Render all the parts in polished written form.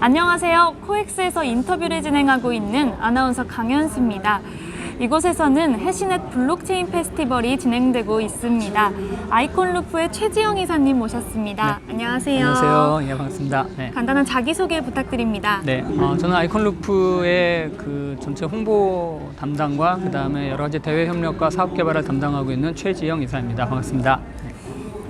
안녕하세요. 코엑스에서 인터뷰를 진행하고 있는 아나운서 강현수입니다. 이곳에서는 해시넷 블록체인 페스티벌이 진행되고 있습니다. 아이콘루프의 최지영 이사님 모셨습니다. 네. 안녕하세요. 안녕하세요. 예, 반갑습니다. 네. 간단한 자기소개 부탁드립니다. 네, 저는 아이콘루프의 그 전체 홍보 담당과 그 다음에 여러 가지 대외 협력과 사업 개발을 담당하고 있는 최지영 이사입니다. 반갑습니다.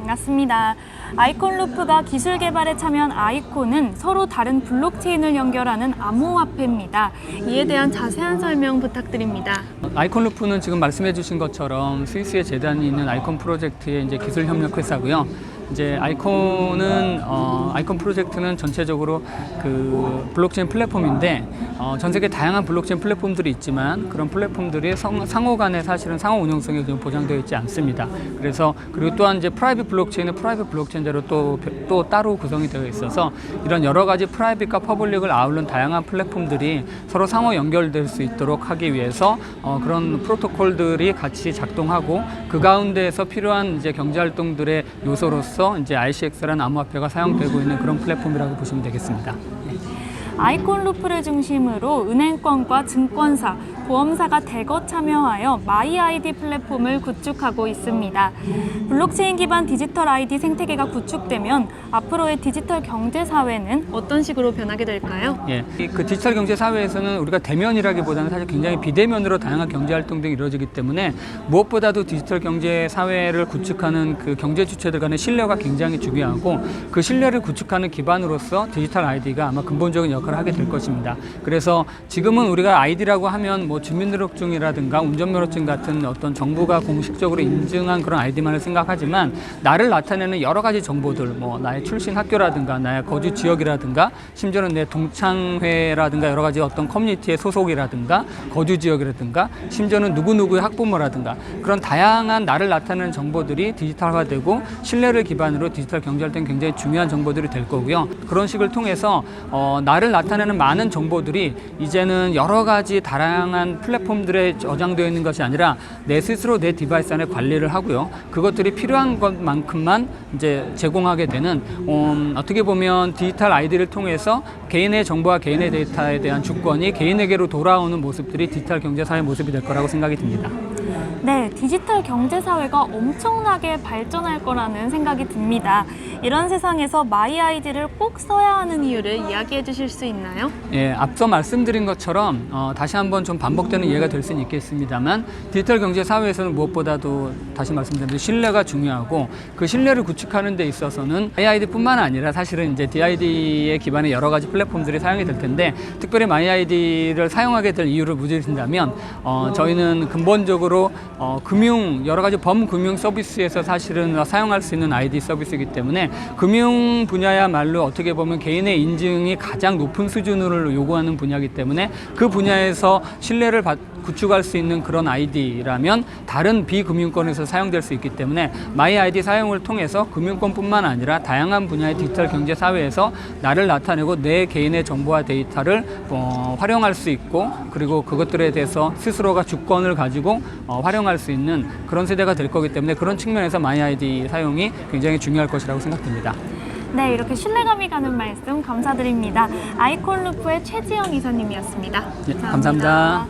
반갑습니다. 아이콘루프가 기술 개발에 참여한 아이콘은 서로 다른 블록체인을 연결하는 암호화폐입니다. 이에 대한 자세한 설명 부탁드립니다. 아이콘루프는 지금 말씀해 주신 것처럼 스위스에 재단이 있는 아이콘 프로젝트의 이제 기술 협력 회사고요. 이제 아이콘 프로젝트는 전체적으로 그 블록체인 플랫폼인데 전 세계 다양한 블록체인 플랫폼들이 있지만 그런 플랫폼들이 상호 간에 사실은 상호 운영성이 좀 보장되어 있지 않습니다. 그래서 그리고 또한 이제 프라이빗 블록체인은 프라이빗 블록체인대로 또 따로 구성이 되어 있어서 이런 여러 가지 프라이빗과 퍼블릭을 아우른 다양한 플랫폼들이 서로 상호 연결될 수 있도록 하기 위해서 그런 프로토콜들이 같이 작동하고 그 가운데에서 필요한 이제 경제 활동들의 요소로서 이제 RCX라는 암호화폐가 사용되고 있는 그런 플랫폼이라고 보시면 되겠습니다. 아이콘루프를 중심으로 은행권과 증권사, 보험사가 대거 참여하여 마이아이디 플랫폼을 구축하고 있습니다. 블록체인 기반 디지털 아이디 생태계가 구축되면 앞으로의 디지털 경제 사회는 어떤 식으로 변하게 될까요? 예, 그 디지털 경제 사회에서는 우리가 대면이라기보다는 사실 굉장히 비대면으로 다양한 경제 활동들이 이루어지기 때문에 무엇보다도 디지털 경제 사회를 구축하는 그 경제 주체들 간의 신뢰가 굉장히 중요하고 그 신뢰를 구축하는 기반으로서 디지털 아이디가 아마 근본적인 역할을 하게 될 것입니다. 그래서 지금은 우리가 아이디라고 하면 뭐 주민등록증이라든가 운전면허증 같은 어떤 정부가 공식적으로 인증한 그런 아이디만을 생각하지만 나를 나타내는 여러 가지 정보들, 뭐 나의 출신 학교라든가 나의 거주 지역이라든가 심지어는 내 동창회라든가 여러 가지 어떤 커뮤니티의 소속이라든가 거주 지역이라든가 심지어는 누구누구의 학부모라든가 그런 다양한 나를 나타내는 정보들이 디지털화되고 신뢰를 기반으로 디지털 경제활동이 굉장히 중요한 정보들이 될 거고요. 그런 식을 통해서 나를 나타내는 많은 정보들이 이제는 여러 가지 다양한 플랫폼들에 저장되어 있는 것이 아니라 내 스스로 내 디바이스 안에 관리를 하고요. 그것들이 필요한 것만큼만 이제 제공하게 되는 어떻게 보면 디지털 아이디를 통해서 개인의 정보와 개인의 데이터에 대한 주권이 개인에게로 돌아오는 모습들이 디지털 경제사회의 모습이 될 거라고 생각이 듭니다. 네, 디지털 경제 사회가 엄청나게 발전할 거라는 생각이 듭니다. 이런 세상에서 마이아이디를 꼭 써야 하는 이유를 이야기해 주실 수 있나요? 예, 앞서 말씀드린 것처럼 다시 한번 좀 반복되는 이해가 될 수는 있겠습니다만 디지털 경제 사회에서는 무엇보다도 다시 말씀드리면 신뢰가 중요하고 그 신뢰를 구축하는 데 있어서는 마이아이디뿐만 아니라 사실은 이제 DID의 기반의 여러 가지 플랫폼들이 사용이 될 텐데 특별히 마이아이디를 사용하게 될 이유를 묻으신다면 저희는 근본적으로 여러 가지 범금융 서비스에서 사실은 사용할 수 있는 아이디 서비스이기 때문에 금융 분야야말로 어떻게 보면 개인의 인증이 가장 높은 수준을 요구하는 분야이기 때문에 그 분야에서 신뢰를 구축할 수 있는 그런 아이디라면 다른 비금융권에서 사용될 수 있기 때문에 마이아이디 사용을 통해서 금융권뿐만 아니라 다양한 분야의 디지털 경제 사회에서 나를 나타내고 내 개인의 정보와 데이터를 활용할 수 있고 그리고 그것들에 대해서 스스로가 주권을 가지고 활용할 수 있는 그런 세대가 될 거기 때문에 그런 측면에서 마이아이디 사용이 굉장히 중요할 것이라고 생각됩니다. 네, 이렇게 신뢰감이 가는 말씀 감사드립니다. 아이콘루프의 최지영 이사님이었습니다. 네, 감사합니다.